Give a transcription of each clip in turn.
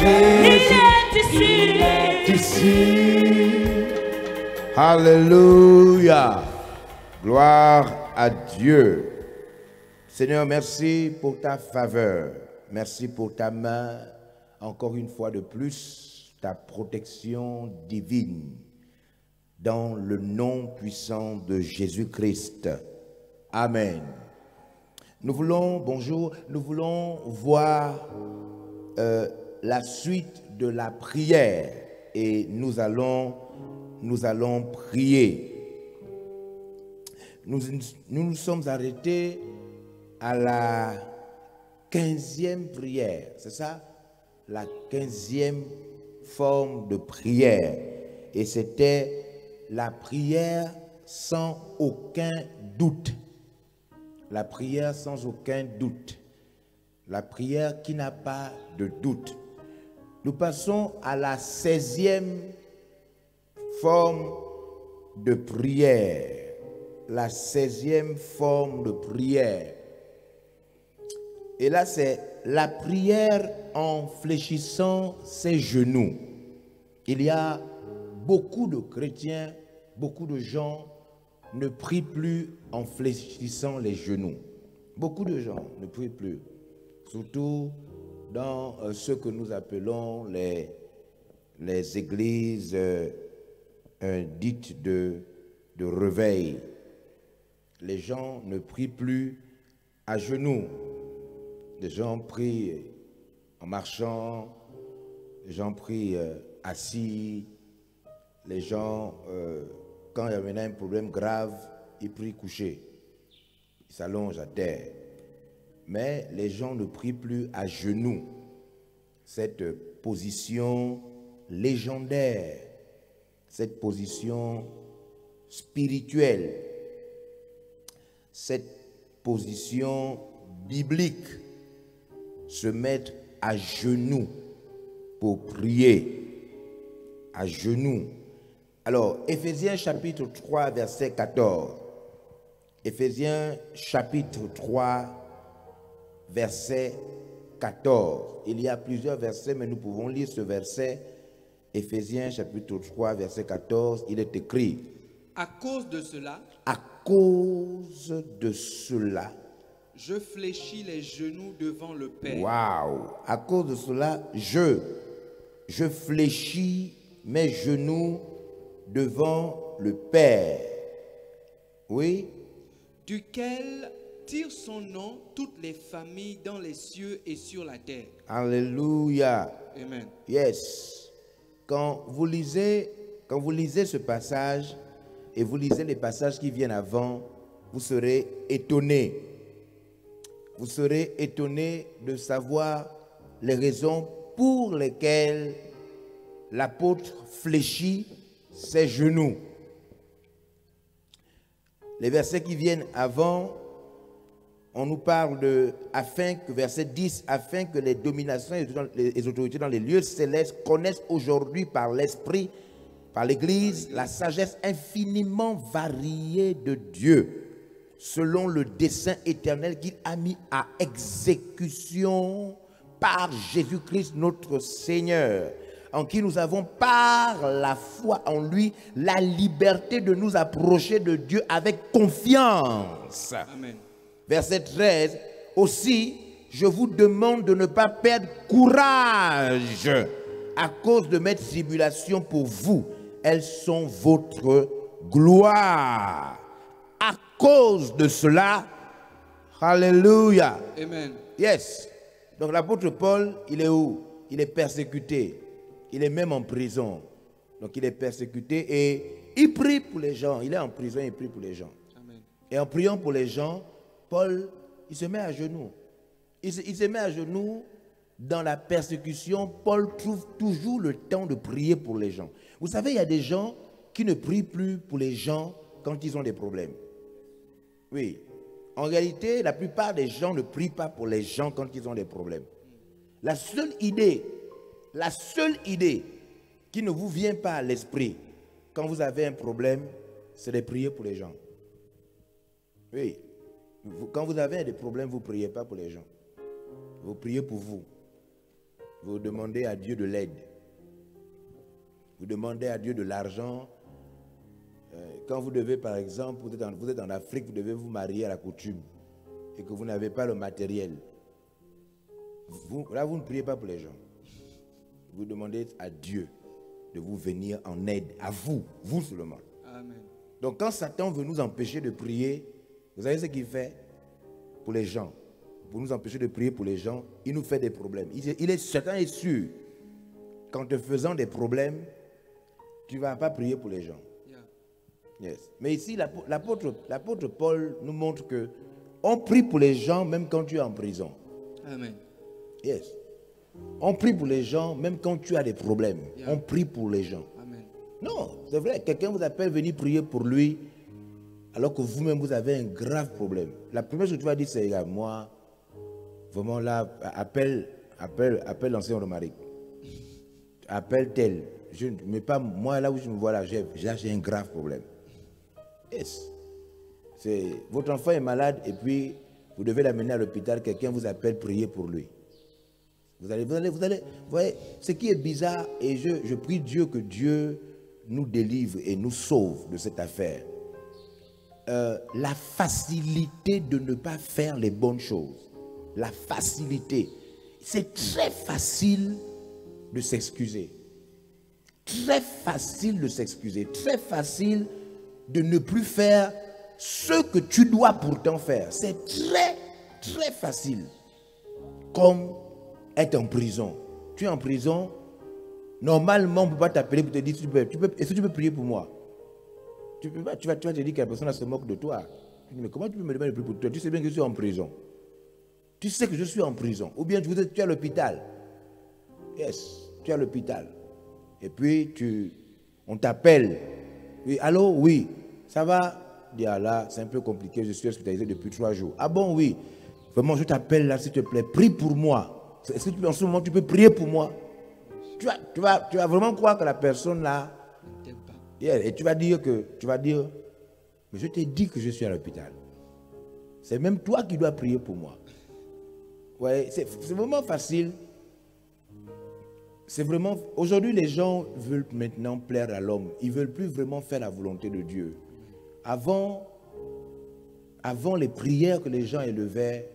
Jésus, il est ici. Alléluia. Gloire à Dieu. Seigneur, merci pour ta faveur. Merci pour ta main, encore une fois de plus, ta protection divine. Dans le nom puissant de Jésus-Christ. Amen. Nous voulons voir la suite de la prière et nous allons prier. Nous nous sommes arrêtés à la 15e prière, c'est ça? La 15e forme de prière. Et c'était la prière sans aucun doute. La prière sans aucun doute. La prière qui n'a pas de doute. Nous passons à la 16e forme de prière. La 16e forme de prière. Et là, c'est la prière en fléchissant ses genoux. Il y a beaucoup de chrétiens, beaucoup de gens ne prient plus en fléchissant les genoux. Beaucoup de gens ne prient plus. Surtout dans ce que nous appelons les églises dites de réveil. Les gens ne prient plus à genoux. Les gens prient en marchant, les gens prient assis, les gens, quand il y a un problème grave, ils prient couchés, ils s'allongent à terre. Mais les gens ne prient plus à genoux. Cette position légendaire, cette position spirituelle, cette position biblique, se mettre à genoux pour prier, à genoux. Alors, Éphésiens chapitre 3, verset 14. Éphésiens chapitre 3, verset 14. Il y a plusieurs versets, mais nous pouvons lire ce verset. Éphésiens chapitre 3, verset 14, il est écrit. À cause de cela, je fléchis les genoux devant le Père. Waouh! À cause de cela, je fléchis mes genoux devant le Père. Oui? Duquel tire son nom toutes les familles dans les cieux et sur la terre. Alléluia. Amen. Yes. Quand vous lisez ce passage et vous lisez les passages qui viennent avant, vous serez étonnés. Vous serez étonnés de savoir les raisons pour lesquelles l'apôtre fléchit ses genoux. Les versets qui viennent avant, on nous parle de, verset 10, afin que les dominations et les autorités dans les lieux célestes connaissent aujourd'hui par l'Esprit, par l'Église, la sagesse infiniment variée de Dieu, selon le dessein éternel qu'il a mis à exécution par Jésus-Christ notre Seigneur, en qui nous avons par la foi en lui la liberté de nous approcher de Dieu avec confiance. Amen. Verset 13, aussi je vous demande de ne pas perdre courage à cause de mes tribulations pour vous. Elles sont votre gloire. À cause de cela, alléluia. Amen. Yes. Donc l'apôtre Paul, il est où? Il est persécuté. Il est même en prison. Donc il est persécuté et il prie pour les gens. Il est en prison, il prie pour les gens. Amen. Et en priant pour les gens, Paul, il se met à genoux. Il se met à genoux dans la persécution. Paul trouve toujours le temps de prier pour les gens. Vous savez, il y a des gens qui ne prient plus pour les gens quand ils ont des problèmes. Oui. En réalité, la plupart des gens ne prient pas pour les gens quand ils ont des problèmes. La seule idée qui ne vous vient pas à l'esprit quand vous avez un problème, c'est de prier pour les gens. Oui. Quand vous avez des problèmes, vous ne priez pas pour les gens. Vous priez pour vous. Vous demandez à Dieu de l'aide. Vous demandez à Dieu de l'argent. Quand vous devez, par exemple, vous êtes en Afrique, vous devez vous marier à la coutume et que vous n'avez pas le matériel. Là, vous ne priez pas pour les gens. Vous demandez à Dieu de vous venir en aide, à vous, vous seulement. Amen. Donc quand Satan veut nous empêcher de prier, vous savez ce qu'il fait pour les gens? Pour nous empêcher de prier pour les gens, il nous fait des problèmes. Satan est sûr qu'en te faisant des problèmes, tu ne vas pas prier pour les gens. Yes. Mais ici, l'apôtre Paul nous montre que on prie pour les gens même quand tu es en prison. Amen. Yes. On prie pour les gens même quand tu as des problèmes. Yeah. On prie pour les gens. Amen. Non, c'est vrai, quelqu'un vous appelle venir prier pour lui alors que vous-même vous avez un grave problème. La première chose que tu vas dire, c'est moi, vraiment là, appelle l'ancien Romaric. Appelle tel. Mais pas moi, là où je me vois là, j'ai un grave problème. Yes. Votre enfant est malade et puis vous devez l'amener à l'hôpital, quelqu'un vous appelle prier pour lui. Vous allez, vous voyez, ce qui est bizarre, et je prie Dieu que Dieu nous délivre et nous sauve de cette affaire. La facilité de ne pas faire les bonnes choses. La facilité. C'est très facile de s'excuser. Très facile de s'excuser. Très facile de ne plus faire ce que tu dois pourtant faire. C'est très, très facile. Comme être en prison. Tu es en prison, normalement, on ne peut pas t'appeler pour te dire, est-ce que tu peux prier pour moi? Tu vas te dire que la personne se moque de toi. Tu dis, mais comment tu peux me demander de prier pour toi? Tu sais bien que je suis en prison. Tu sais que je suis en prison. Ou bien tu es à l'hôpital. Yes, tu es à l'hôpital. Et puis, on t'appelle. Oui, allô, oui, ça va? Dis, ah là, c'est un peu compliqué, je suis hospitalisé depuis 3 jours. Ah bon, oui. Vraiment, je t'appelle là, s'il te plaît, prie pour moi. Est-ce que en ce moment, tu peux prier pour moi? Tu vas vraiment croire que la personne là, yeah, et tu vas dire, mais je t'ai dit que je suis à l'hôpital. C'est même toi qui dois prier pour moi. Ouais, c'est vraiment facile. C'est vraiment, aujourd'hui, les gens veulent maintenant plaire à l'homme. Ils ne veulent plus vraiment faire la volonté de Dieu. Avant les prières que les gens élevaient,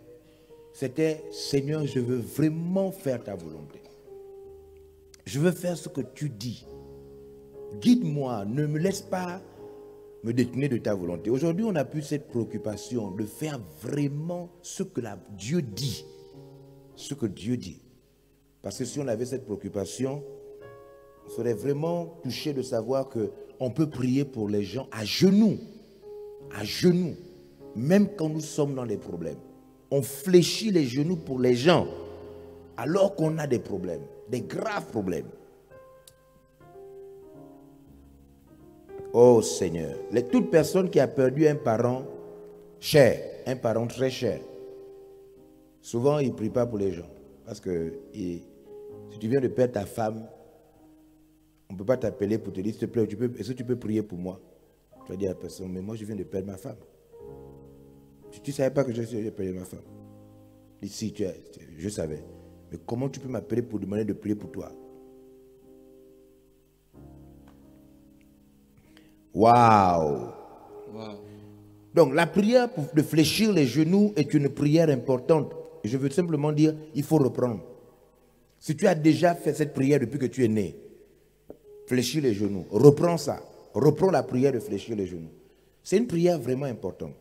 c'était « Seigneur, je veux vraiment faire ta volonté. Je veux faire ce que tu dis. Guide-moi, ne me laisse pas me détourner de ta volonté. » Aujourd'hui, on n'a plus cette préoccupation de faire vraiment ce que Dieu dit. Ce que Dieu dit. Parce que si on avait cette préoccupation, on serait vraiment touché de savoir qu'on peut prier pour les gens à genoux, même quand nous sommes dans des problèmes. On fléchit les genoux pour les gens, alors qu'on a des problèmes, des graves problèmes. Oh Seigneur, toute personne qui a perdu un parent cher, un parent très cher, souvent il ne prie pas pour les gens. Parce que si tu viens de perdre ta femme, on ne peut pas t'appeler pour te dire, s'il te plaît, est-ce que tu peux prier pour moi? Tu vas dire à la personne, mais moi je viens de perdre ma femme. Tu ne savais pas que j'ai perdu ma femme? Ici, je savais. Mais comment tu peux m'appeler pour demander de prier pour toi? Waouh! Donc la prière de fléchir les genoux est une prière importante. Je veux simplement dire, il faut reprendre. Si tu as déjà fait cette prière depuis que tu es né, fléchir les genoux, reprends ça. Reprends la prière de fléchir les genoux. C'est une prière vraiment importante.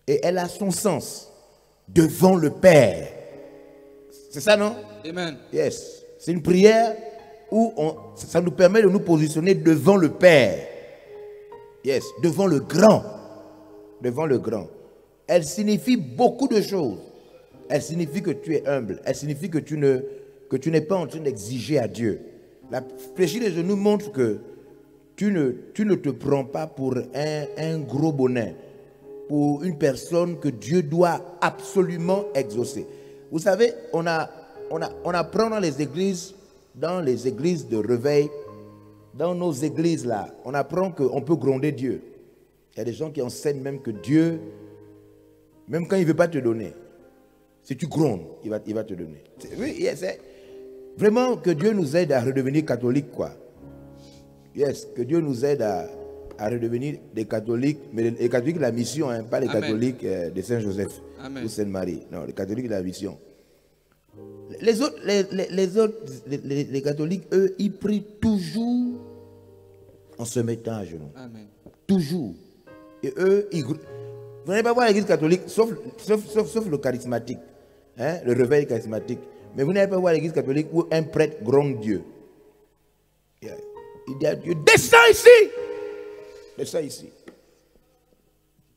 Et elle a son sens devant le Père. C'est ça, non? Amen. Yes. C'est une prière où ça nous permet de nous positionner devant le Père. Yes. Devant le grand. Devant le grand. Elle signifie beaucoup de choses. Elle signifie que tu es humble. Elle signifie que tu n'es pas en train d'exiger à Dieu. La fléchir les genoux montre que tu ne te prends pas pour un gros bonnet, pour une personne que Dieu doit absolument exaucer. Vous savez, on apprend dans les églises de réveil, dans nos églises là, on apprend qu'on peut gronder Dieu. Il y a des gens qui enseignent même que Dieu, même quand il ne veut pas te donner, si tu grondes, il va te donner. Oui, Vraiment, que Dieu nous aide à redevenir catholiques, quoi. Yes, que Dieu nous aide à redevenir des catholiques, mais les catholiques de la mission, hein, pas les Amen. catholiques de Saint-Joseph Amen. ou Sainte-Marie. Non, les catholiques de la mission. Les autres, les catholiques, eux, ils prient toujours en se mettant à genoux. Amen. Toujours. Et eux, vous n'allez pas voir l'église catholique, sauf le charismatique, hein, le réveil charismatique. Mais vous n'allez pas voir l'église catholique où un prêtre gronde Dieu. Il dit à Dieu, descends ici. Descends ici.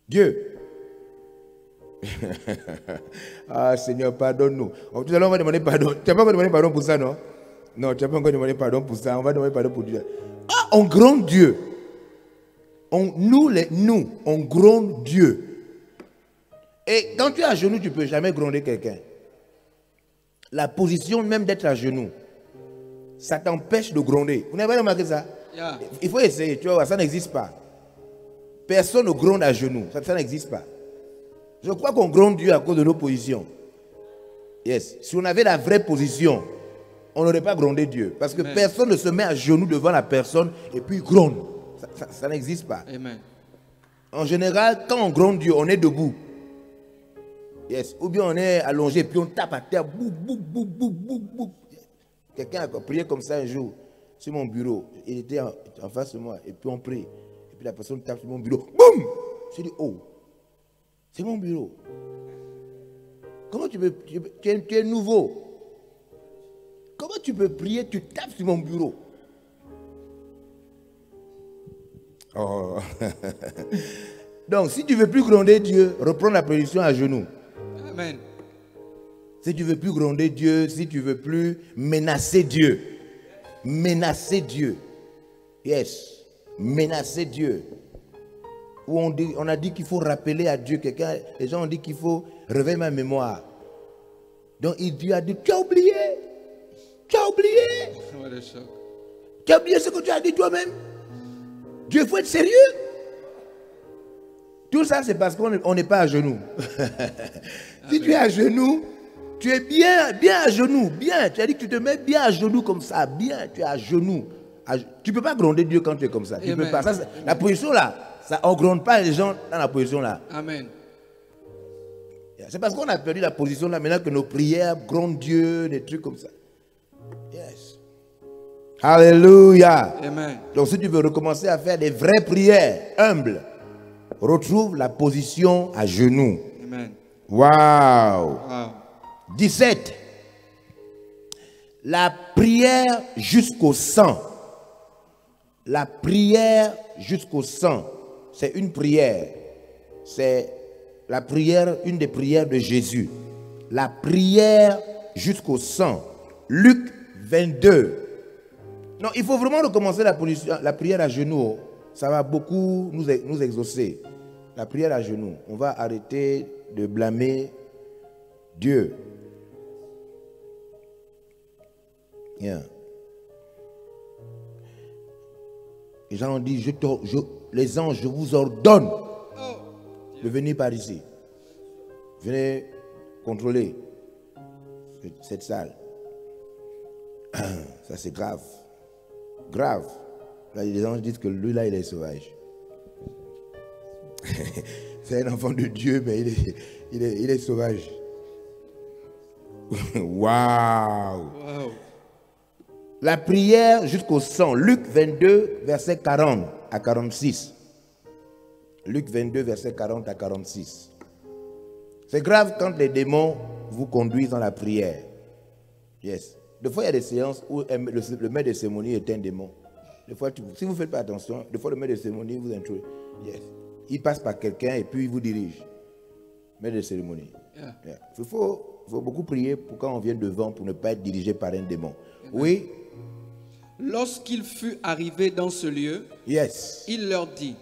Dieu. Ah Seigneur, pardonne-nous. Tout à l'heure, on va demander pardon. Tu n'as pas encore demandé pardon pour ça, non? Non, tu n'as pas encore demandé pardon pour ça. On va demander pardon pour Dieu. Ah, on gronde Dieu. Nous, on gronde Dieu. Et quand tu es à genoux, tu ne peux jamais gronder quelqu'un. La position même d'être à genoux, ça t'empêche de gronder. Vous n'avez pas remarqué ça? Yeah. Il faut essayer, tu vois, ça n'existe pas. Personne ne gronde à genoux, ça n'existe pas. Je crois qu'on gronde Dieu à cause de nos positions. Yes. Si on avait la vraie position, on n'aurait pas grondé Dieu. Parce que personne ne se met à genoux devant la personne et puis gronde. Ça n'existe pas. Amen. En général, quand on gronde Dieu, on est debout. Yes. Ou bien on est allongé, puis on tape à terre. Bou, bou, bou, bou, bou, bou. Quelqu'un a prié comme ça un jour sur mon bureau. Il était en face de moi. Et puis on prie. Et puis la personne tape sur mon bureau. Boum! J'ai dit, oh, c'est mon bureau. Comment tu peux... Tu es nouveau. Comment tu peux prier, tu tapes sur mon bureau? Oh. Donc, si tu ne veux plus gronder Dieu, reprends la position à genoux. Amen. Si tu ne veux plus gronder Dieu, si tu ne veux plus menacer Dieu. Menacer Dieu. Yes. Menacer Dieu. Où on a dit qu'il faut rappeler à Dieu quelqu'un. Les gens ont dit qu'il faut réveiller ma mémoire. Donc, Dieu a dit, tu as oublié. Tu as oublié. What a shock. Tu as oublié ce que tu as dit toi-même. Dieu, il faut être sérieux. Tout ça, c'est parce qu'on n'est pas à genoux. Si tu es à genoux, tu es bien à genoux. Bien. Tu as dit que tu te mets bien à genoux comme ça. Bien, tu es à genoux. Tu ne peux pas gronder Dieu quand tu es comme ça. Tu peux pas. Ça, la position là, on ne gronde pas les gens dans la position là. Amen. C'est parce qu'on a perdu la position là maintenant que nos prières grondent Dieu, des trucs comme ça. Yes. Alléluia. Amen. Donc si tu veux recommencer à faire des vraies prières humbles, retrouve la position à genoux. Amen. Waouh. Wow. 17. La prière jusqu'au sang. La prière jusqu'au sang. C'est une prière. C'est la prière, une des prières de Jésus. La prière jusqu'au sang. Luc 22. Non, il faut vraiment recommencer la prière à genoux. Ça va beaucoup nous exaucer. La prière à genoux. On va arrêter de blâmer Dieu. Yeah. Les gens ont dit, les anges, je vous ordonne de venir par ici. Venez contrôler cette salle. Ça c'est grave. Grave. Là, les anges disent que lui là, il est sauvage. C'est un enfant de Dieu, mais il est sauvage. Waouh! Wow. La prière jusqu'au sang. Luc 22, verset 40 à 46. Luc 22, verset 40 à 46. C'est grave quand les démons vous conduisent dans la prière. Yes. Des fois, il y a des séances où le maître de cérémonie est un démon. Des fois, si vous ne faites pas attention, des fois, le maître de cérémonie vous introduit. Yes. Il passe par quelqu'un et puis il vous dirige. Maître de cérémonie. Yeah. Yeah. Il faut beaucoup prier pour quand on vient devant pour ne pas être dirigé par un démon. Oui. Lorsqu'il fut arrivé dans ce lieu, Yes. il leur dit,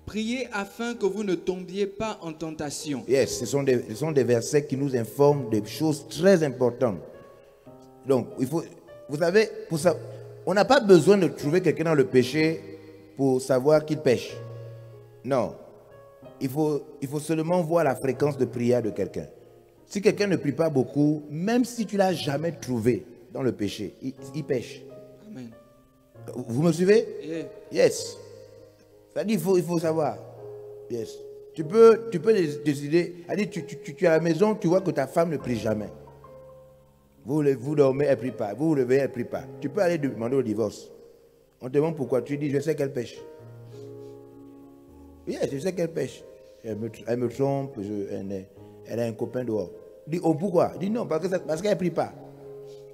priez afin que vous ne tombiez pas en tentation. Yes, ce sont des versets qui nous informent des choses très importantes. Donc, il faut, vous savez, pour ça, on n'a pas besoin de trouver quelqu'un dans le péché pour savoir qu'il pêche. Non. Il faut seulement voir la fréquence de prière de quelqu'un. Si quelqu'un ne prie pas beaucoup, même si tu ne l'as jamais trouvé, dans le péché, il pêche. Amen. Vous me suivez? Yeah. Yes. C'est-à-dire, il faut savoir. Yes. Tu peux décider. C'est-à-dire, tu es à la maison, tu vois que ta femme ne prie jamais. Vous dormez, elle ne prie pas. Vous vous réveillez, elle ne prie pas. Tu peux aller demander au divorce. On te demande pourquoi. Tu dis, je sais qu'elle pêche. Yes, je sais qu'elle pêche. Elle me trompe, elle a un copain dehors. Dis, oh pourquoi? Dis non, parce qu'elle ne prie pas.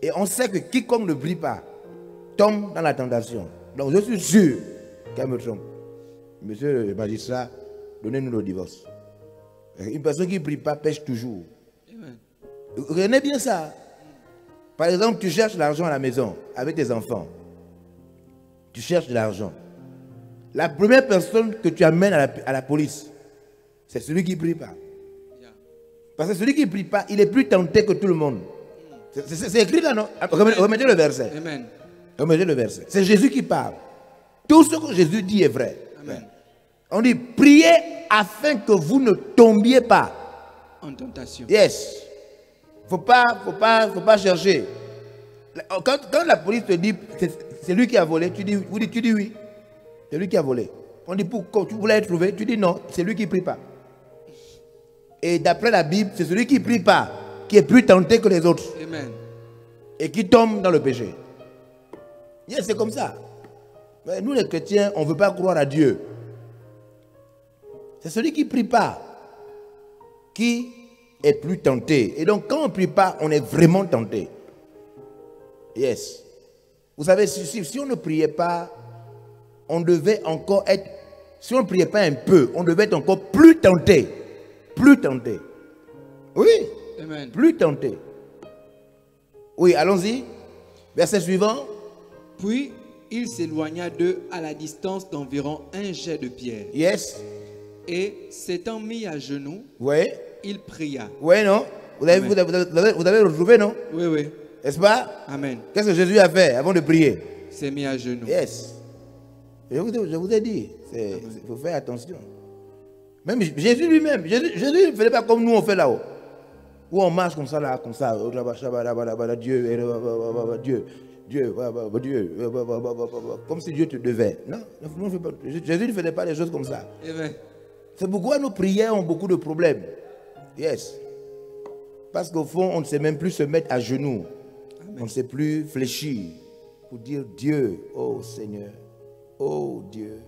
Et on sait que quiconque ne prie pas tombe dans la tentation. Donc je suis sûr qu'elle me trompe. Monsieur le magistrat, donnez-nous le divorce. Une personne qui ne prie pas pêche toujours. Amen. Retenez bien ça. Par exemple, tu cherches l'argent à la maison avec tes enfants. Tu cherches de l'argent. La première personne que tu amènes à la police, c'est celui qui ne prie pas. Parce que celui qui ne prie pas, il est plus tenté que tout le monde. C'est écrit là, non? Remettez le verset. Amen. Remettez le verset. C'est Jésus qui parle. Tout ce que Jésus dit est vrai. Amen. On dit, priez afin que vous ne tombiez pas En tentation. Yes. Faut pas chercher. Quand la police te dit, c'est lui qui a volé, tu dis oui. C'est lui qui a volé. On dit, pourquoi tu voulais le trouver? Tu dis non, c'est lui qui ne prie pas. Et d'après la Bible, c'est celui qui ne prie pas qui est plus tenté que les autres. Amen. Et qui tombe dans le péché. Yes, c'est comme ça. Mais nous les chrétiens, on ne veut pas croire à Dieu. C'est celui qui ne prie pas qui est plus tenté. Et donc quand on ne prie pas, on est vraiment tenté. Yes. Vous savez, si on ne priait pas, on devait encore être, si on ne priait pas un peu, on devait être encore plus tenté. Plus tenté. Oui. Amen. Plus tenté. Oui, allons-y. Verset suivant. Puis il s'éloigna d'eux à la distance d'environ un jet de pierre. Yes. Et s'étant mis à genoux, Oui. il pria. Oui, non? Vous avez retrouvé, non? Oui, oui. N'est-ce pas? Amen. Qu'est-ce que Jésus a fait avant de prier? S'est mis à genoux. Yes. Je vous ai dit, il faut faire attention. Même Jésus lui-même, Jésus ne faisait pas comme nous on fait là-haut. Où on marche comme ça, là, comme ça. Dieu. Comme si Dieu te devait. Non, Jésus ne faisait pas les choses comme ça. Amen. C'est pourquoi nos prières ont beaucoup de problèmes. Yes. Parce qu'au fond, on ne sait même plus se mettre à genoux. Amen. On ne sait plus fléchir pour dire Dieu, oh Seigneur, oh Dieu,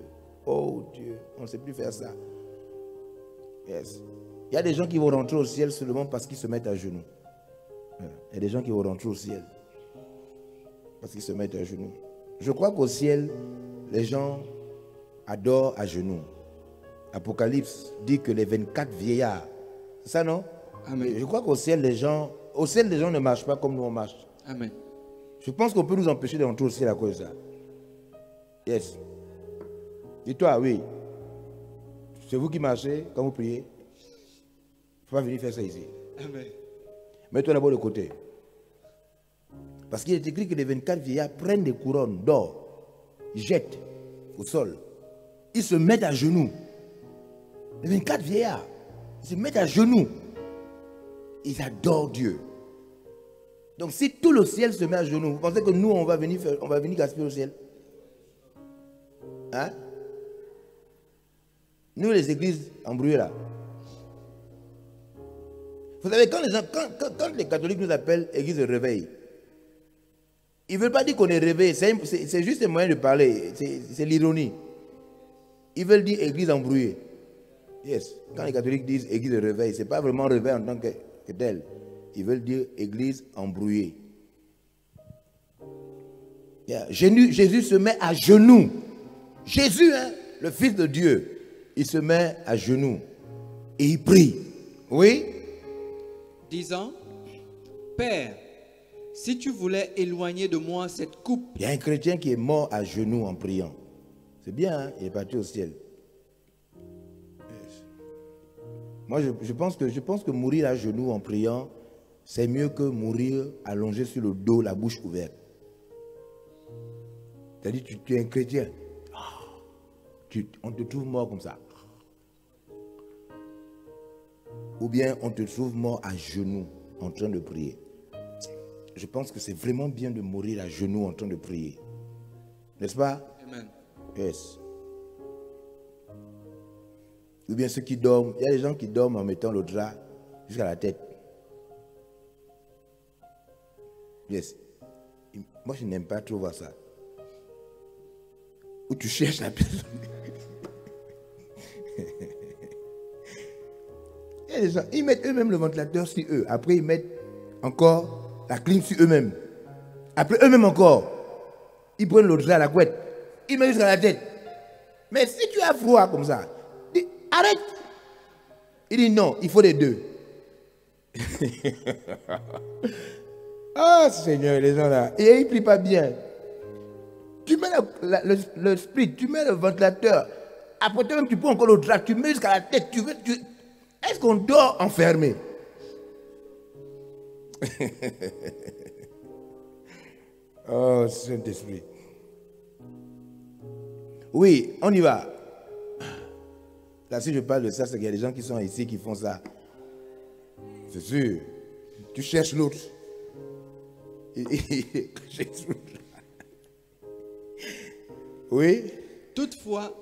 oh Dieu. On ne sait plus faire ça. Yes. Il y a des gens qui vont rentrer au ciel seulement parce qu'ils se mettent à genoux. Il y a des gens qui vont rentrer au ciel parce qu'ils se mettent à genoux. Je crois qu'au ciel, les gens adorent à genoux. Apocalypse dit que les 24 vieillards, c'est ça non? Amen. Je crois qu'au ciel, les gens ne marchent pas comme nous on marche. Amen. Je pense qu'on peut nous empêcher de rentrer au ciel à cause de ça. Yes. Dis-toi, oui. C'est vous qui marchez quand vous priez. Il ne faut pas venir faire ça ici. Amen. Mets-toi d'abord de côté. Parce qu'il est écrit que les 24 vieillards prennent des couronnes d'or, ils jettent au sol. Ils se mettent à genoux. Les 24 vieillards, ils se mettent à genoux. Ils adorent Dieu. Donc si tout le ciel se met à genoux, vous pensez que nous, on va venir gaspiller au ciel? Hein? Nous, les églises embrouillées là. Vous savez, quand les catholiques nous appellent église de réveil, ils ne veulent pas dire qu'on est réveillé, c'est juste un moyen de parler, c'est l'ironie. Ils veulent dire église embrouillée. Yes. Quand les catholiques disent église de réveil, ce n'est pas vraiment réveil en tant que tel. Ils veulent dire église embrouillée. Yeah. Jésus se met à genoux. Jésus, hein, le Fils de Dieu, il se met à genoux et il prie. Oui? Disant, Père, si tu voulais éloigner de moi cette coupe. Il y a un chrétien qui est mort à genoux en priant. C'est bien, hein? Il est parti au ciel. Yes. Moi, je pense que mourir à genoux en priant, c'est mieux que mourir allongé sur le dos, la bouche ouverte. C'est-à-dire, tu es un chrétien. On te trouve mort comme ça. Ou bien on te trouve mort à genoux en train de prier. je pense que c'est vraiment bien de mourir à genoux en train de prier. N'est-ce pas? Amen. Yes. Ou bien ceux qui dorment. Il y a des gens qui dorment en mettant le drap jusqu'à la tête. Yes. Moi, je n'aime pas trop voir ça. Où tu cherches la personne. Il y a des gens, ils mettent eux-mêmes le ventilateur sur eux. Après, ils mettent encore la clim sur eux-mêmes. Après, eux-mêmes encore. Ils prennent le drap à la couette. Ils mettent jusqu'à la tête. Mais si tu as froid comme ça, dis, arrête. Il dit non, il faut les deux. Ah, Seigneur, les gens là. Et ils ne plient pas bien. Tu mets le split, tu mets le ventilateur. Après, toi-même, tu prends encore le drap, tu mets jusqu'à la tête. Est-ce qu'on dort enfermé? Oh, Saint-Esprit. Oui, on y va. Là, si je parle de ça, c'est qu'il y a des gens qui sont ici qui font ça. C'est sûr. Tu cherches l'autre. Oui. Toutefois,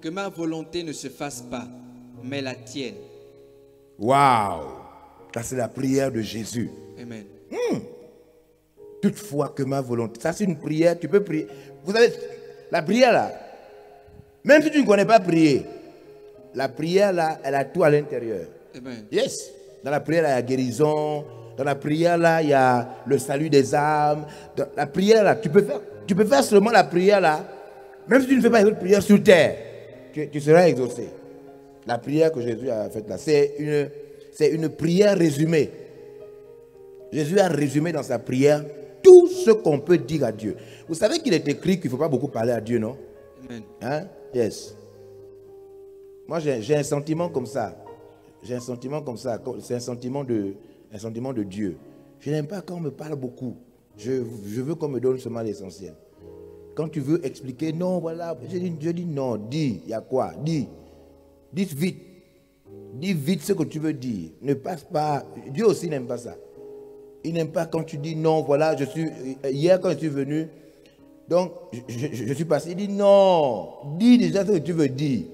que ma volonté ne se fasse pas, mais la tienne. Waouh! Ça, c'est la prière de Jésus. Amen. Toutefois que ma volonté. Ça, c'est une prière, tu peux prier. Vous savez, la prière là, même si tu ne connais pas prier, la prière là, elle a tout à l'intérieur. Amen. Yes. Dans la prière là, il y a guérison. Dans la prière là, il y a le salut des âmes. Dans la prière là, tu peux faire seulement la prière là. Même si tu ne fais pas une autre prière sur terre, tu seras exaucé. La prière que Jésus a faite là, c'est une prière résumée. Jésus a résumé dans sa prière tout ce qu'on peut dire à Dieu. Vous savez qu'il est écrit qu'il ne faut pas beaucoup parler à Dieu, non? Amen. Hein? Yes. Moi, j'ai un sentiment comme ça. J'ai un sentiment comme ça. C'est un sentiment de Dieu. Je n'aime pas quand on me parle beaucoup. Je veux qu'on me donne seulement l'essentiel. Quand tu veux expliquer, non, voilà, je dis non, dis, il y a quoi? Dis vite. Dis vite ce que tu veux dire. Ne passe pas. Dieu aussi n'aime pas ça. Il n'aime pas quand tu dis non, voilà, hier quand je suis venu, donc je suis passé, il dit non, dis déjà ce que tu veux dire.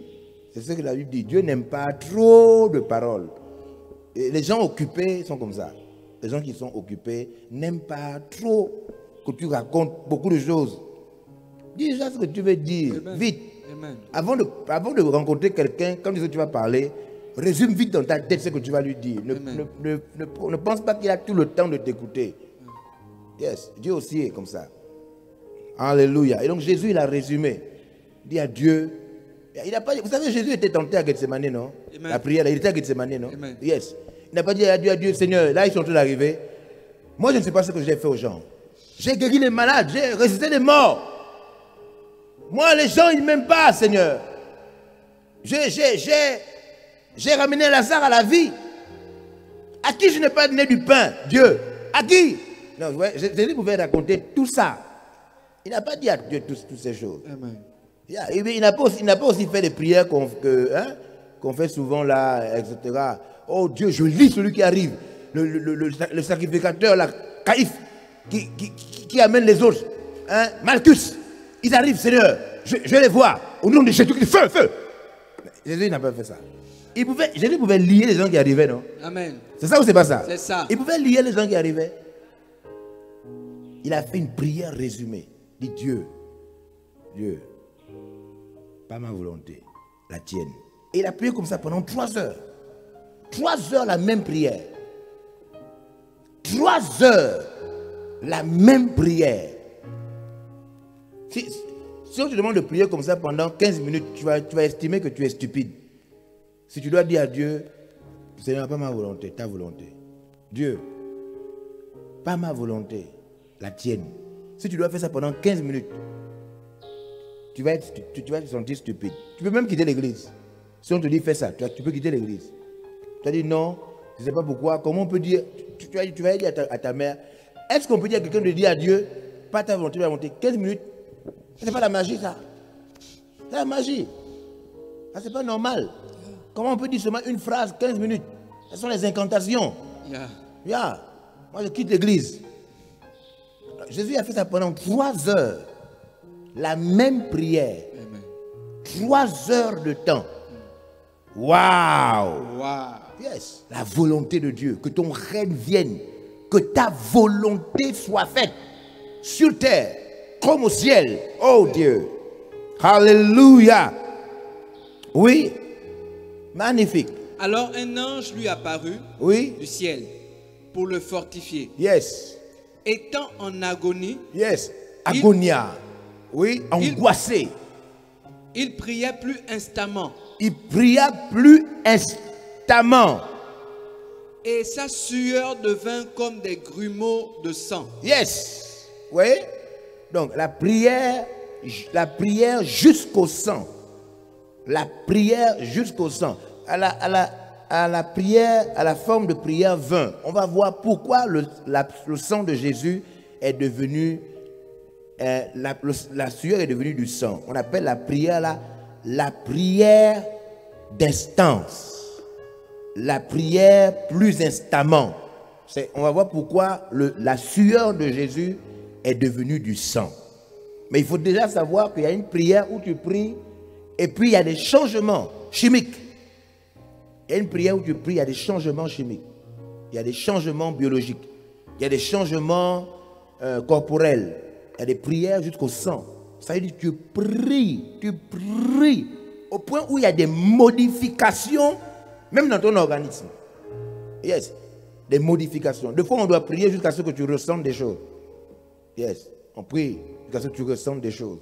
C'est ce que la Bible dit. Dieu n'aime pas trop de paroles. Et les gens occupés sont comme ça. Les gens qui sont occupés n'aiment pas trop que tu racontes beaucoup de choses. Dis déjà ce que tu veux dire, Amen. vite. Amen. Avant de rencontrer quelqu'un, quand tu vas parler, résume vite dans ta tête ce que tu vas lui dire. Ne pense pas qu'il a tout le temps de t'écouter. Yes, Dieu aussi est comme ça. Alléluia. Et donc Jésus, il a résumé. Il dit à Dieu. Il n'a pas dit, vous savez, Jésus était tenté à Gethsemane, non? Amen. La prière, il était à Gethsemane, non? Amen. Yes. Il n'a pas dit à Dieu, Seigneur, là ils sont en train d'arriver. Moi, je ne sais pas ce que j'ai fait aux gens. J'ai guéri les malades, j'ai ressuscité les morts. Moi, les gens, ils ne m'aiment pas, Seigneur. J'ai ramené Lazare à la vie. À qui je n'ai pas donné du pain? Dieu. À qui? Non, ouais, Jésus pouvait raconter tout ça. Il n'a pas dit à Dieu toutes ces choses. Amen. Il n'a pas aussi fait des prières qu'on fait souvent là, etc. Oh Dieu, je lis celui qui arrive. Le sacrificateur, là, Caïphe, qui amène les autres. Hein? Malchus, ils arrivent, Seigneur. Je les vois. Au nom de Jésus, feu, feu. Jésus n'a pas fait ça. Jésus pouvait lier les gens qui arrivaient, non? Amen. C'est ça ou c'est pas ça? C'est ça. Il pouvait lier les gens qui arrivaient. Il a fait une prière résumée. Il dit Dieu, pas ma volonté, la tienne. Et il a prié comme ça pendant 3 heures. 3 heures la même prière. 3 heures la même prière. Si on te demande de prier comme ça pendant 15 minutes, tu vas estimer que tu es stupide. Si tu dois dire à Dieu, Seigneur, pas ma volonté, ta volonté. Dieu, pas ma volonté, la tienne. Si tu dois faire ça pendant 15 minutes, tu vas te sentir stupide. Tu peux même quitter l'église. Si on te dit fais ça, tu peux quitter l'église. Tu as dit non, je ne sais pas pourquoi. Comment on peut dire, tu vas dire à ta mère, est-ce qu'on peut dire à quelqu'un de dire à Dieu, pas ta volonté, ma volonté, 15 minutes? Ce n'est pas la magie ça. C'est la magie. Ça, c'est pas normal. Comment on peut dire seulement une phrase, 15 minutes? Ce sont les incantations. Yeah. Yeah. Moi, je quitte l'église. Jésus a fait ça pendant 3 heures. La même prière. Amen. 3 heures de temps. Waouh! Wow. Yes. La volonté de Dieu. Que ton règne vienne. Que ta volonté soit faite. Sur terre. Comme au ciel. Oh Dieu. Alléluia. Oui. Magnifique. Alors un ange lui apparut Oui. du ciel pour le fortifier. Yes. Étant en agonie, Yes. Agonia. Oui. Angoissé. il priait plus instamment. Il pria plus instamment. Et sa sueur devint comme des grumeaux de sang. Yes. Oui. Donc la prière jusqu'au sang. La prière jusqu'au sang. À la prière, à la forme de prière 20, on va voir pourquoi le sang de Jésus est devenu, la sueur est devenue du sang. On appelle la prière là, la prière d'instance. La prière plus instamment. On va voir pourquoi la sueur de Jésus est devenue du sang. Mais il faut déjà savoir qu'il y a une prière où tu pries et puis il y a des changements chimiques. Il y a une prière où tu pries, il y a des changements chimiques. Il y a des changements biologiques. Il y a des changements corporels. Il y a des prières jusqu'au sang. Ça veut dire que tu pries au point où il y a des modifications même dans ton organisme. Yes. Des modifications. Des fois, on doit prier jusqu'à ce que tu ressentes des choses. Yes. On prie jusqu'à ce que tu ressentes des choses.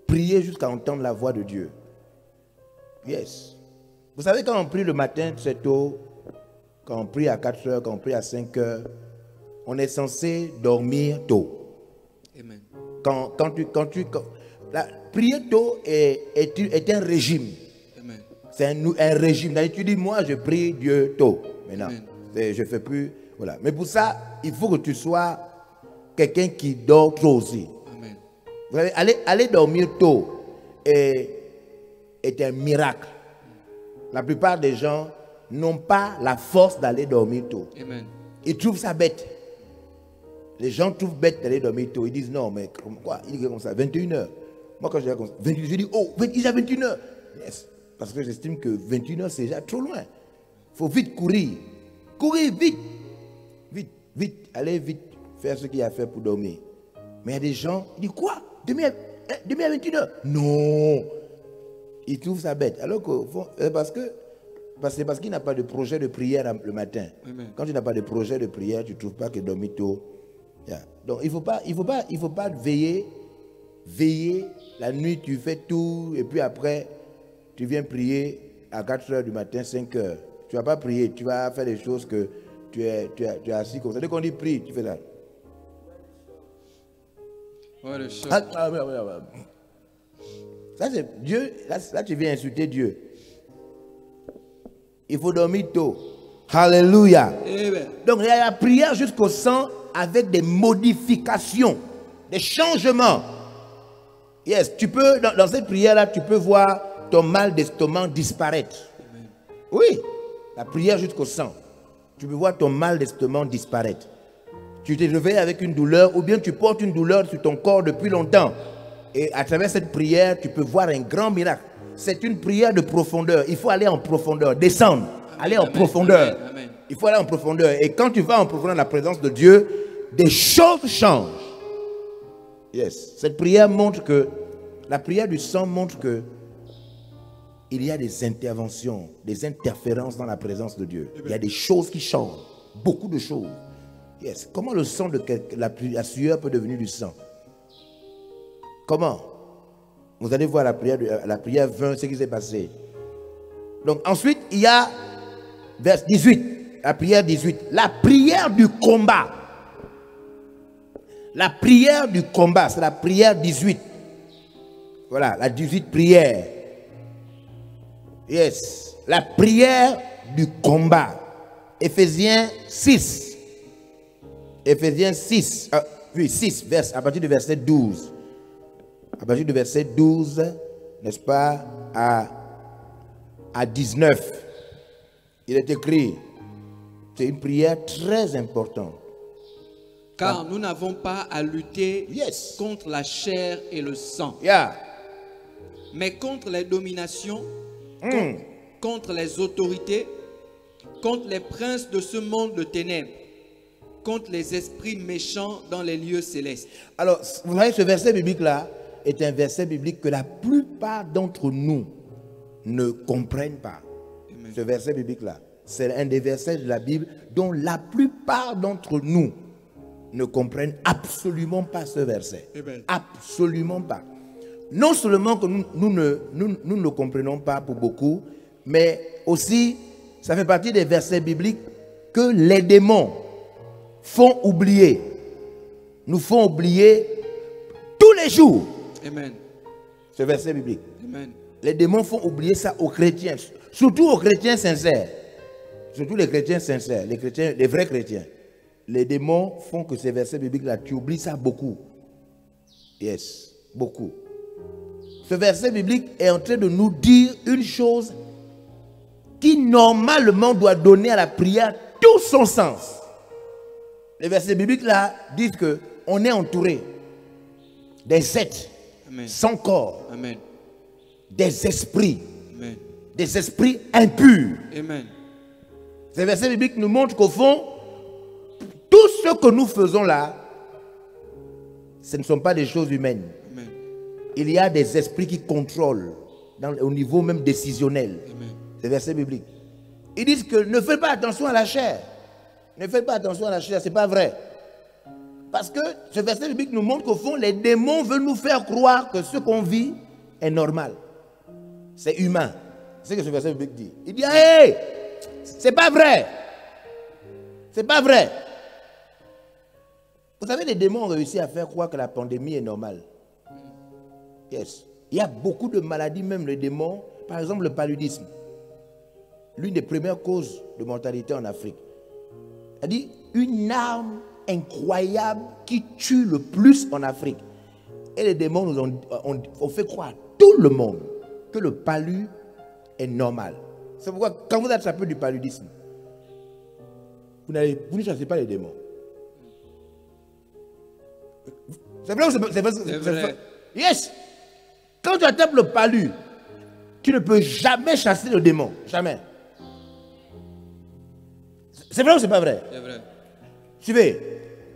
Prier jusqu'à entendre la voix de Dieu. Yes. Vous savez, quand on prie le matin très tôt, quand on prie à 4 heures, quand on prie à 5 heures, on est censé dormir tôt. Amen. La prière tôt est un régime. Amen. C'est un régime. Tu dis, moi, je prie Dieu tôt. Maintenant, je ne fais plus. Voilà. Mais pour ça, il faut que tu sois quelqu'un qui dort trop aussi. Amen. Vous savez, aller dormir tôt est un miracle. La plupart des gens n'ont pas la force d'aller dormir tôt. Amen. Ils trouvent ça bête. Les gens trouvent bête d'aller dormir tôt. Ils disent non, mais quoi? Il dit comme ça, 21h. Moi, quand je dis comme ça, je dis, oh, il est 21h. Yes. Parce que j'estime que 21h, c'est déjà trop loin. Il faut vite courir. Courir vite. Vite, vite. Allez vite faire ce qu'il y a à faire pour dormir. Mais il y a des gens, ils disent quoi? Demain à 21h? Non. Ils trouvent ça bête. Alors que, parce qu'il n'a pas de projet de prière le matin. Amen. Quand tu n'as pas de projet de prière, tu ne trouves pas que dormir tôt. Yeah. Donc il ne faut pas veiller. Veiller, la nuit tu fais tout et puis après tu viens prier à 4 heures du matin, 5 heures. Tu ne vas pas prier, tu vas faire des choses que tu es assis comme ça. Dès qu'on dit prie, tu fais ça. Ouais, le choc. Ça c'est Dieu, là tu viens insulter Dieu. Il faut dormir tôt. Alléluia. Amen. Donc il y a la prière jusqu'au sang avec des modifications, des changements. Yes, tu peux, dans cette prière-là, tu peux voir ton mal d'estomac disparaître. Amen. Oui, la prière jusqu'au sang. Tu peux voir ton mal d'estomac disparaître. Tu te réveilles avec une douleur ou bien tu portes une douleur sur ton corps depuis longtemps. Et à travers cette prière, tu peux voir un grand miracle. C'est une prière de profondeur. Il faut aller en profondeur, descendre, aller en profondeur. Amen. Amen. Il faut aller en profondeur. Et quand tu vas en profondeur dans la présence de Dieu, des choses changent. Yes. Cette prière montre que, la prière du sang montre que il y a des interventions, des interférences dans la présence de Dieu. Il y a des choses qui changent. Beaucoup de choses. Yes. Comment le sang de la sueur peut devenir du sang? Comment? Vous allez voir la prière 20, ce qui s'est passé. Donc ensuite, il y a verset 18. La prière 18. La prière du combat. La prière du combat, c'est la prière 18. Voilà, la 18 prière. Yes. La prière du combat. Éphésiens 6. Éphésiens 6. Oui, 6, à partir du verset 12. À partir du verset 12, n'est-ce pas, à 19. Il est écrit, c'est une prière très importante. Car nous n'avons pas à lutter Yes. contre la chair et le sang, Yeah. mais contre les dominations, contre les autorités, contre les princes de ce monde de ténèbres, contre les esprits méchants dans les lieux célestes. Alors, vous voyez, ce verset biblique-là est un verset biblique que la plupart d'entre nous ne comprennent pas. Amen. Ce verset biblique-là, c'est un des versets de la Bible dont la plupart d'entre nous ne comprennent absolument pas ce verset. Amen. Absolument pas. Non seulement que nous ne le comprenons pas pour beaucoup, mais aussi, ça fait partie des versets bibliques que les démons font oublier. Nous font oublier tous les jours Amen. ce verset biblique. Amen. Les démons font oublier ça aux chrétiens, surtout aux chrétiens sincères. Surtout les chrétiens sincères, les chrétiens, les vrais chrétiens. Les démons font que ces versets bibliques-là, tu oublies ça beaucoup. Yes, beaucoup. Ce verset biblique est en train de nous dire une chose qui normalement doit donner à la prière tout son sens. Les versets bibliques là disent que on est entouré des êtres Amen. sans corps, Amen. des esprits Amen. impurs. Amen. Ces versets bibliques nous montrent qu'au fond, tout ce que nous faisons là, ce ne sont pas des choses humaines. Amen. Il y a des esprits qui contrôlent au niveau même décisionnel. Amen. Ces versets bibliques. Ils disent que ne faites pas attention à la chair. Ne faites pas attention à la chair, ce n'est pas vrai. Parce que ce verset biblique nous montre qu'au fond, les démons veulent nous faire croire que ce qu'on vit est normal. C'est humain. C'est ce que ce verset biblique dit. Il dit, hey, c'est pas vrai. C'est pas vrai. Vous savez, les démons ont réussi à faire croire que la pandémie est normale. Yes. Il y a beaucoup de maladies, même les démons. Par exemple, le paludisme. L'une des premières causes de mortalité en Afrique. C'est-à-dire une arme incroyable qui tue le plus en Afrique. Et les démons nous ont fait croire à tout le monde que le palud est normal. C'est pourquoi quand vous attrapez du paludisme, vous ne chassez pas les démons. C'est vrai ou c'est vrai? C'est vrai. Yes. Quand tu attrapes le palud, tu ne peux jamais chasser le démon. Jamais. C'est vrai ou c'est pas vrai? C'est vrai. Suivez.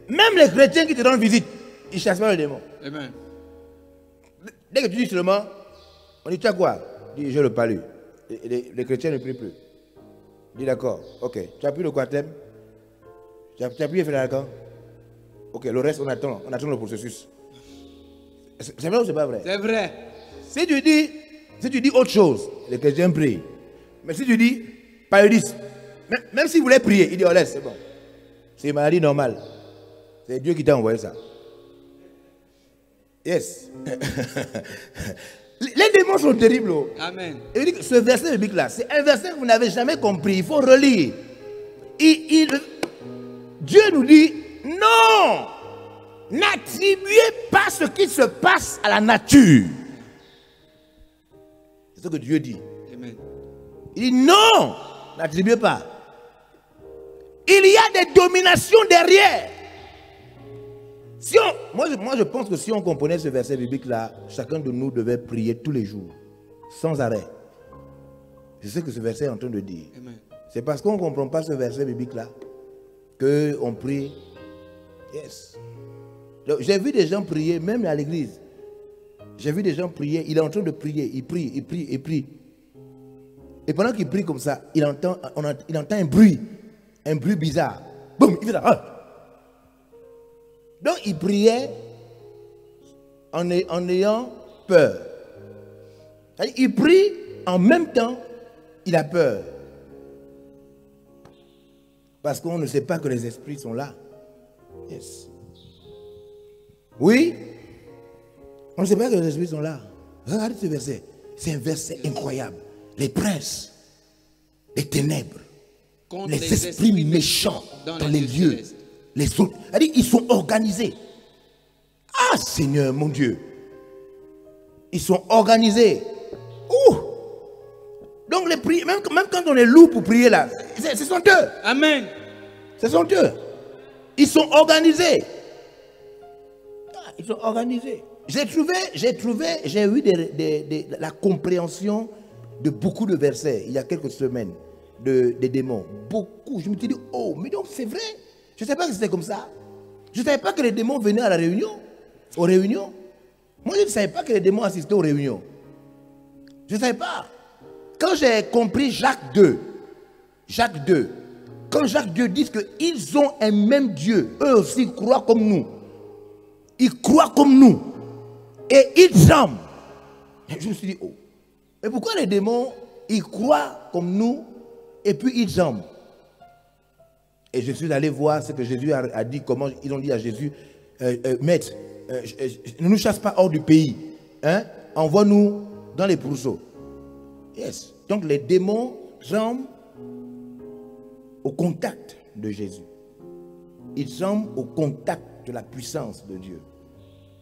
Même les chrétiens qui te rendent visite, ils ne chassent pas le démon. Amen. Dès que tu dis seulement, on dit tu as quoi? Tu dis j'ai le palud. Les chrétiens ne prient plus. Dis d'accord, ok. Tu as pris le quartem? Tu as pris le d'accord? Ok, le reste on attend le processus. C'est vrai ou c'est pas vrai? C'est vrai. Si tu dis autre chose, les chrétiens prient. Mais si tu dis paludisme, même s'il voulait prier, il dit oh laisse, c'est bon. C'est une maladie normale. C'est Dieu qui t'a envoyé ça. Yes. Les démons sont terribles. Oh. Amen. Et il dit que ce verset biblique là, c'est un verset que vous n'avez jamais compris. Il faut relire. Dieu nous dit non, n'attribuez pas ce qui se passe à la nature. C'est ce que Dieu dit. Amen. Il dit non, n'attribuez pas. Il y a des dominations derrière. Moi, je pense que si on comprenait ce verset biblique-là, chacun de nous devait prier tous les jours, sans arrêt. C'est ce que ce verset est en train de dire. C'est parce qu'on ne comprend pas ce verset biblique-là qu'on prie. Yes. J'ai vu des gens prier, même à l'église. J'ai vu des gens prier, il est en train de prier, il prie. Et pendant qu'il prie comme ça, il entend un bruit bizarre. Boum, il fait ça. Ah. Donc il priait en ayant peur. Il prie en même temps, il a peur. Parce qu'on ne sait pas que les esprits sont là. Yes. Oui. On ne sait pas que les esprits sont là. Regardez ce verset. C'est un verset incroyable. Les princes, les ténèbres, les esprits méchants dans les lieux. Les autres, ils sont organisés. Ah Seigneur mon Dieu. Ils sont organisés. Ouh. Donc les prières, même quand on est lourd pour prier là, c'est son Dieu. Amen. C'est son Dieu. Ils sont organisés. Ah, ils sont organisés. J'ai eu la compréhension de beaucoup de versets il y a quelques semaines des démons. Beaucoup. Je me suis dit, oh, mais donc c'est vrai. Je ne savais pas que c'était comme ça. Je ne savais pas que les démons venaient à la réunion. Aux réunions. Moi, je ne savais pas que les démons assistaient aux réunions. Je ne savais pas. Quand j'ai compris Jacques 2, quand Jacques 2 dit qu'ils ont un même Dieu, eux aussi croient comme nous. Ils croient comme nous. Et ils aiment. Je me suis dit, oh. Et pourquoi les démons, ils croient comme nous et puis ils aiment? Et je suis allé voir ce que Jésus a dit, comment ils ont dit à Jésus, Maître, ne nous chasse pas hors du pays. Hein? Envoie-nous dans les pourceaux. Yes. Donc les démons aiment au contact de Jésus. Ils aiment au contact de la puissance de Dieu.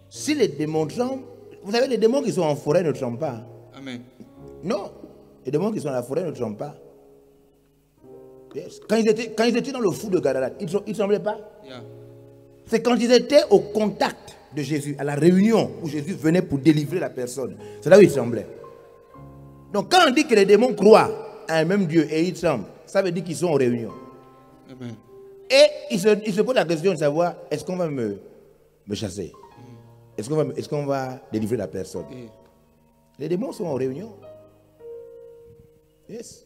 Si les démons tremblent, vous savez, les démons qui sont en forêt ne tremblent pas. Amen. Non, les démons qui sont dans la forêt ne tremblent pas. Yes. Quand ils étaient dans le fou de Gadara, ils ne tremblaient pas. Yeah. C'est quand ils étaient au contact de Jésus, à la réunion où Jésus venait pour délivrer la personne. C'est là où ils tremblaient. Donc quand on dit que les démons croient à un même Dieu et ils tremblent, ça veut dire qu'ils sont en réunion. Amen. Et ils se posent la question de savoir, est-ce qu'on va me chasser? Est-ce qu'on va délivrer la personne? Les démons sont en réunion. Yes.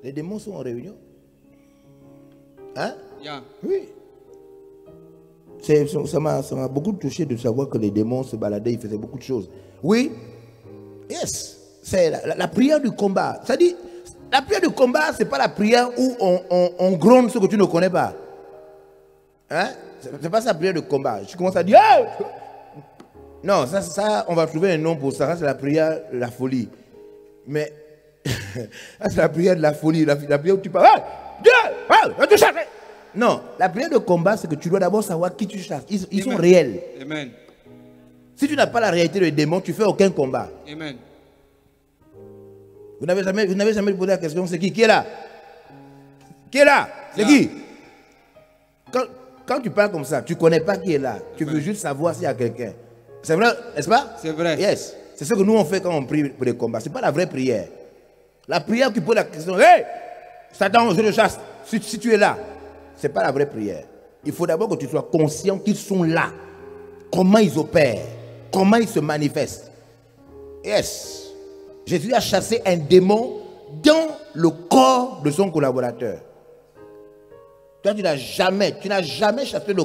Les démons sont en réunion. Hein? Yeah. Oui. Ça m'a beaucoup touché de savoir que les démons se baladaient, ils faisaient beaucoup de choses. Oui. Yes. C'est la prière du combat. Ça dit, la prière du combat, ce n'est pas la prière où on gronde ce que tu ne connais pas. Hein? C'est pas ça la prière de combat. Je commence à dire, hey! Non, ça, on va trouver un nom pour ça. Ça, c'est la prière de la folie. Mais, c'est la prière de la folie. La prière où tu parles, hey! Dieu! Hey! Tu chasses! Non, la prière de combat, c'est que tu dois d'abord savoir qui tu chasses. Ils sont réels. Amen. Si tu n'as pas la réalité des démons, tu ne fais aucun combat. Amen. Vous n'avez jamais posé la question, c'est qui? Qui est là? Qui est là? C'est qui? Quand tu parles comme ça, tu ne connais pas qui est là. Tu veux juste savoir s'il y a quelqu'un. C'est vrai, n'est-ce pas? C'est vrai. Yes. C'est ce que nous on fait quand on prie pour les combats. Ce n'est pas la vraie prière. La prière qui pose la question, hey, Satan, je le chasse. Si tu es là, ce n'est pas la vraie prière. Il faut d'abord que tu sois conscient qu'ils sont là. Comment ils opèrent. Comment ils se manifestent. Yes. Jésus a chassé un démon dans le corps de son collaborateur. Toi, tu n'as jamais chassé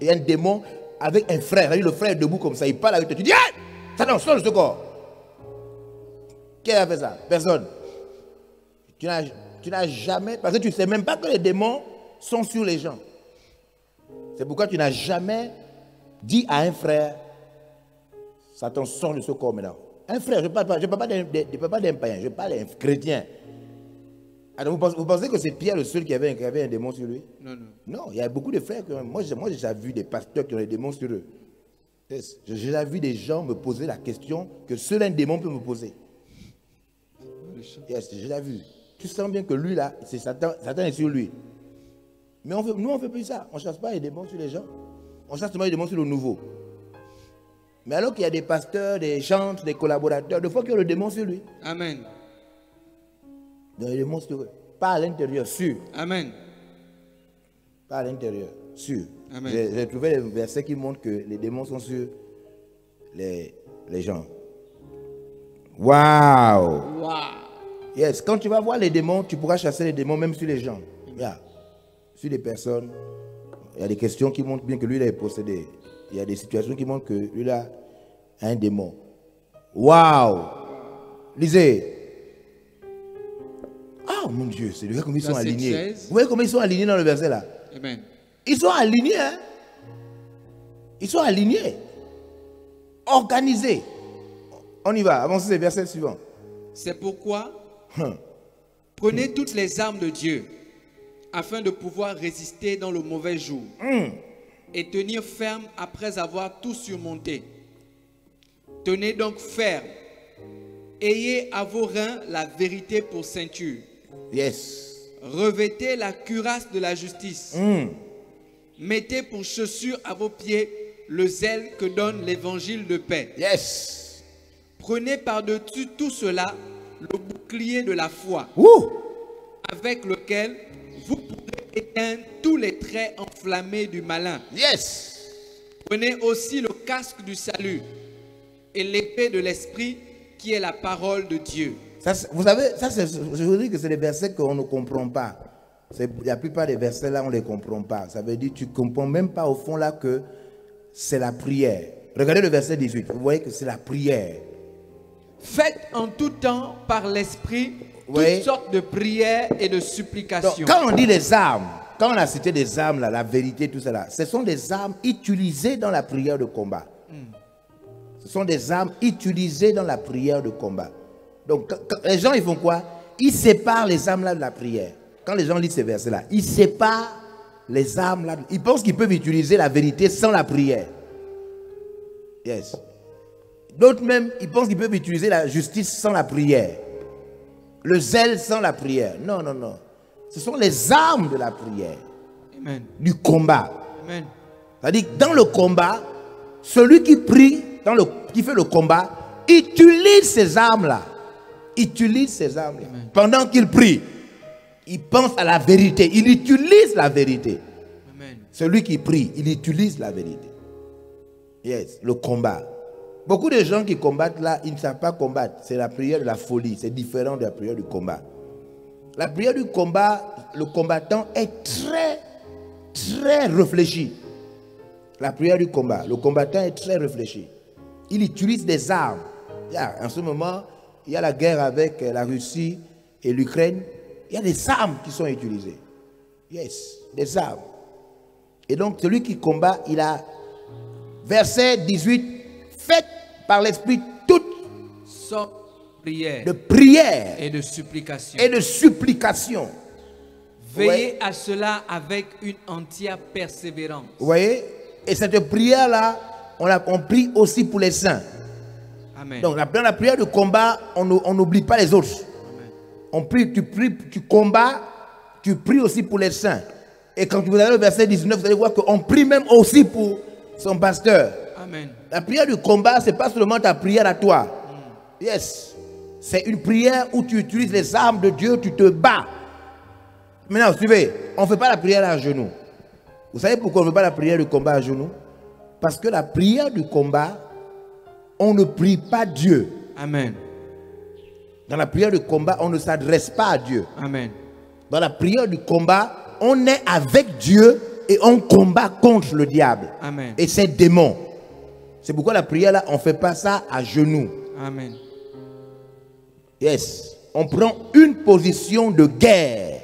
un démon avec un frère. Le frère est debout comme ça, il parle avec toi. Tu dis, hey, Satan, sors de ce corps. Qui a fait ça? Personne. Tu n'as jamais, parce que tu ne sais même pas que les démons sont sur les gens. C'est pourquoi tu n'as jamais dit à un frère, Satan, sors de ce corps maintenant. Un frère, je ne parle pas d'un païen, je parle d'un chrétien. Alors vous pensez que c'est Pierre le seul qui avait un démon sur lui? Non, non. Non, il y a beaucoup de frères. Moi j'ai déjà vu des pasteurs qui ont des démons sur eux. J'ai déjà vu des gens me poser la question que seul un démon peut me poser. Yes, j'ai déjà vu. Tu sens bien que lui là, c'est Satan est sur lui. Mais nous on ne fait plus ça. On ne chasse pas les démons sur les gens. On chasse seulement les démons sur le nouveau. Mais alors qu'il y a des pasteurs, des chantres, des collaborateurs, des fois qui ont le démon sur lui. Amen. Le démon sur eux. Pas à l'intérieur, sûr. Amen. Pas à l'intérieur, sûr. Amen. J'ai trouvé des versets qui montrent que les démons sont sur les gens. Waouh! Wow. Yes, quand tu vas voir les démons, tu pourras chasser les démons même sur les gens. Yeah. Sur des personnes. Il y a des questions qui montrent bien que lui il est possédé. Il y a des situations qui montrent que lui là a un démon. Waouh! Lisez. Ah mon Dieu, c'est vrai comme ils sont alignés. 16. Vous voyez comment ils sont alignés dans le verset là? Amen. Ils sont alignés, hein? Ils sont alignés. Organisés. On y va, avancez le verset suivant. C'est pourquoi prenez toutes les armes de Dieu afin de pouvoir résister dans le mauvais jour et tenir ferme après avoir tout surmonté. Tenez donc ferme. Ayez à vos reins la vérité pour ceinture. Yes. Revêtez la cuirasse de la justice. Mettez pour chaussure à vos pieds le zèle que donne l'évangile de paix. Yes. Prenez par-dessus tout cela le bouclier de la foi, Ouh. avec lequel vous pourrez éteindre tous les traits enflammés du malin. Yes. Prenez aussi le casque du salut et l'épée de l'esprit qui est la parole de Dieu. Ça, vous savez, ça, je vous dis que c'est des versets qu'on ne comprend pas. La plupart des versets là, on ne les comprend pas. Ça veut dire que tu ne comprends même pas au fond là que c'est la prière. Regardez le verset 18. Vous voyez que c'est la prière. Faites en tout temps par l'esprit Oui. toutes sortes de prières et de supplications. Donc, quand on dit les armes, quand on a cité des armes, là, la vérité, tout cela, ce sont des armes utilisées dans la prière de combat. Ce sont des armes utilisées dans la prière de combat. Donc, les gens, ils font quoi? Ils séparent les armes là de la prière. Quand les gens lisent ces versets-là, ils séparent les armes là. Ils pensent qu'ils peuvent utiliser la vérité sans la prière. Yes. D'autres même, ils pensent qu'ils peuvent utiliser la justice sans la prière. Le zèle sans la prière. Non, non, non. Ce sont les armes de la prière. Amen. Du combat. Amen. C'est-à-dire que dans le combat, celui qui prie, qui fait le combat, utilise ces armes-là. Utilise ces armes-là. Pendant qu'il prie, il pense à la vérité. Il utilise la vérité. Amen. Celui qui prie, il utilise la vérité. Yes, le combat. Beaucoup de gens qui combattent là, ils ne savent pas combattre. C'est la prière de la folie. C'est différent de la prière du combat. La prière du combat, le combattant est très, très réfléchi. La prière du combat, le combattant est très réfléchi. Il utilise des armes. En ce moment, il y a la guerre avec la Russie et l'Ukraine. Il y a des armes qui sont utilisées. Yes, des armes. Et donc, celui qui combat, il a, verset 18, faites par l'Esprit toutes sortes de prières et de supplications. et de supplications. Veillez à cela avec une entière persévérance. Vous voyez? Et cette prière-là, on prie aussi pour les saints. Amen. Donc, dans la prière de combat, on n'oublie pas les autres. Amen. On prie, tu pries, tu combats, tu pries aussi pour les saints. Et quand vous allez au verset 19, vous allez voir qu'on prie même aussi pour son pasteur. Amen. La prière du combat, ce n'est pas seulement ta prière à toi. Yes. C'est une prière où tu utilises les armes de Dieu, tu te bats. Maintenant, suivez, on ne fait pas la prière à genoux. Vous savez pourquoi on ne fait pas la prière du combat à genoux? Parce que la prière du combat, on ne prie pas Dieu. Amen. Dans la prière du combat, on ne s'adresse pas à Dieu. Amen. Dans la prière du combat, on est avec Dieu et on combat contre le diable. Amen. Et ses démons. C'est pourquoi la prière là, on ne fait pas ça à genoux. Amen. Yes. On prend une position de guerre.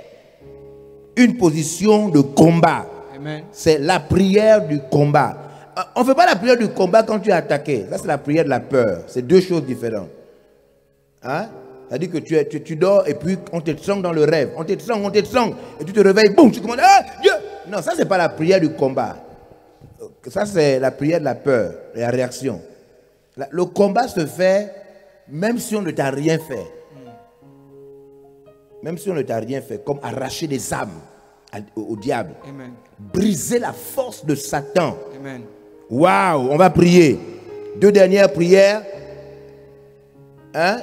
Une position de combat. Amen. C'est la prière du combat. On ne fait pas la prière du combat quand tu es attaqué. Ça, c'est la prière de la peur. C'est deux choses différentes. Hein? C'est-à-dire que tu dors et puis on te sangle dans le rêve. On te sangle. Et tu te réveilles, boum, tu commandes, ah, Dieu! Non, ça, c'est pas la prière du combat. Ça, c'est la prière de la peur, la réaction. Le combat se fait même si on ne t'a rien fait. Même si on ne t'a rien fait, comme arracher des âmes au diable. Amen. Briser la force de Satan. Amen. Waouh, on va prier. Deux dernières prières. Hein?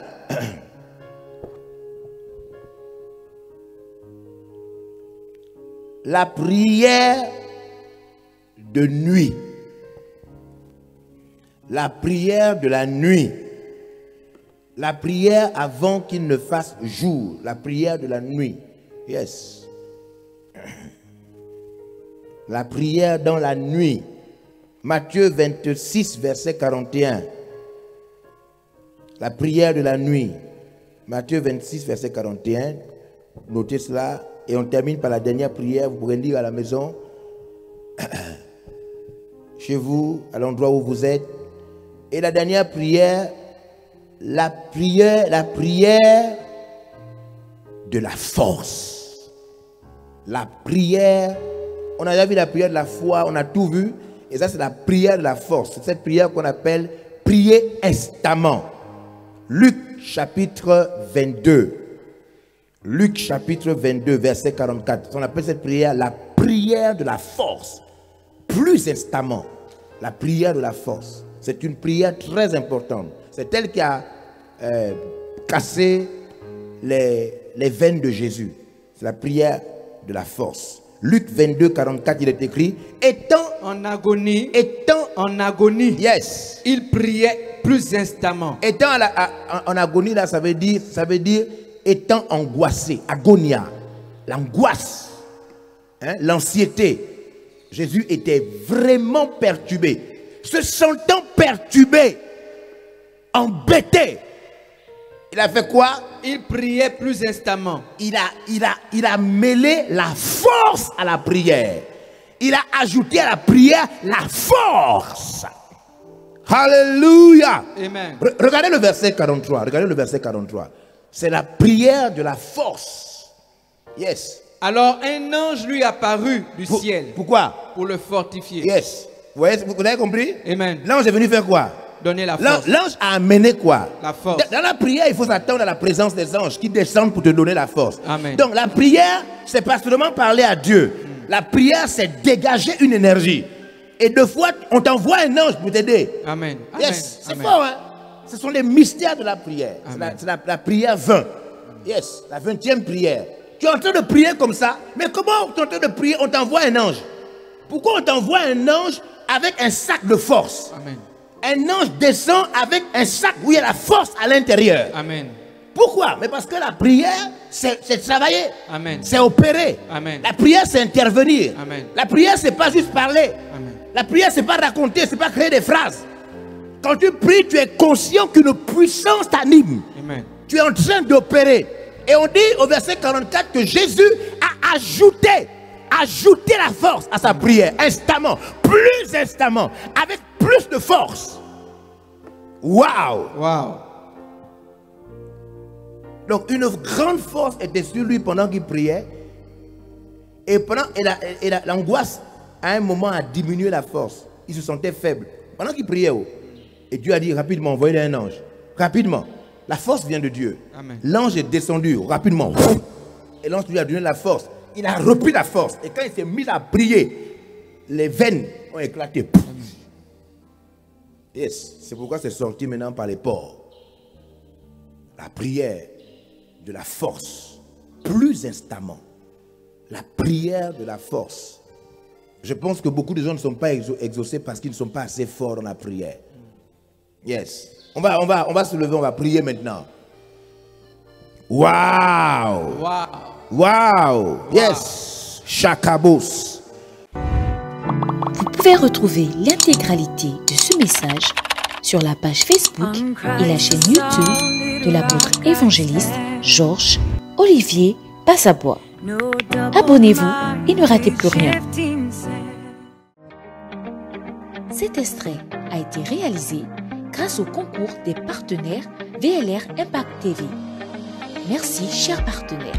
La prière de nuit. La prière de la nuit. La prière avant qu'il ne fasse jour. La prière de la nuit. Yes. La prière dans la nuit. Matthieu 26, verset 41. La prière de la nuit. Matthieu 26, verset 41. Notez cela. Et on termine par la dernière prière. Vous pourrez lire à la maison. Chez vous, à l'endroit où vous êtes. Et la dernière prière. La prière de la force. La prière. On a déjà vu la prière de la foi. On a tout vu. Et ça, c'est la prière de la force. C'est cette prière qu'on appelle prier instamment. Luc chapitre 22. Luc chapitre 22, verset 44. On appelle cette prière la prière de la force. plus instamment. La prière de la force. C'est une prière très importante. C'est elle qui a cassé les veines de Jésus. C'est la prière de la force. Luc 22, 44, il est écrit, étant en agonie, yes, il priait plus instamment. Étant en agonie, là, ça veut dire étant angoissé, agonia, l'angoisse, hein, l'anxiété. Jésus était vraiment perturbé. Se sentant perturbé, embêté, il a fait quoi? Il priait plus instamment. Il a mêlé la force à la prière. Il a ajouté à la prière la force. Alléluia. Amen. Regardez le verset 43. Regardez le verset 43. C'est la prière de la force. Yes. Alors un ange lui apparut du ciel. Pourquoi? Pour le fortifier. Yes. Vous avez compris? Amen. L'ange est venu faire quoi? Donner la force. L'ange a amené quoi? La force. Dans la prière, il faut s'attendre à la présence des anges qui descendent pour te donner la force. Amen. Donc la prière, c'est pas seulement parler à Dieu. La prière, c'est dégager une énergie. Et deux fois, on t'envoie un ange pour t'aider. Amen. Yes, c'est Amen. fort, hein? Ce sont les mystères de la prière. C'est la prière 20. Yes, la 20e prière. Tu es en train de prier comme ça, mais comment tu es en train de prier? On t'envoie un ange. Pourquoi on t'envoie un ange avec un sac de force? Amen. Un ange descend avec un sac où il y a la force à l'intérieur. Amen. Pourquoi? Mais parce que la prière, c'est travailler. Amen. C'est opérer. Amen. La prière, c'est intervenir. Amen. La prière, c'est pas juste parler. Amen. La prière, c'est pas raconter, c'est pas créer des phrases. Quand tu pries, tu es conscient qu'une puissance t'anime. Amen. Tu es en train d'opérer. Et on dit au verset 44 que Jésus a ajouté la force à sa prière, instamment, plus instamment, avec plus de force. Waouh! Wow. Donc une grande force était sur lui pendant qu'il priait. Et l'angoisse, à un moment, a diminué la force. Il se sentait faible. Pendant qu'il priait, et Dieu a dit rapidement, envoyez un ange. Rapidement. La force vient de Dieu. L'ange est descendu rapidement. Et l'ange lui a donné la force. Il a repris la force. Et quand il s'est mis à prier, les veines ont éclaté. Yes. C'est pourquoi c'est sorti maintenant par les pores. La prière de la force. Plus instamment. La prière de la force. Je pense que beaucoup de gens ne sont pas exaucés parce qu'ils ne sont pas assez forts dans la prière. Yes. On va se lever, on va prier maintenant. Wow. Wow. Wow. Yes. Chakabos. Vous pouvez retrouver l'intégralité de ce message sur la page Facebook et la chaîne YouTube de l'apôtre évangéliste Georges Olivier Passabois. Abonnez-vous et ne ratez plus rien. Cet extrait a été réalisé grâce au concours des partenaires VLR Impact TV. Merci, chers partenaires.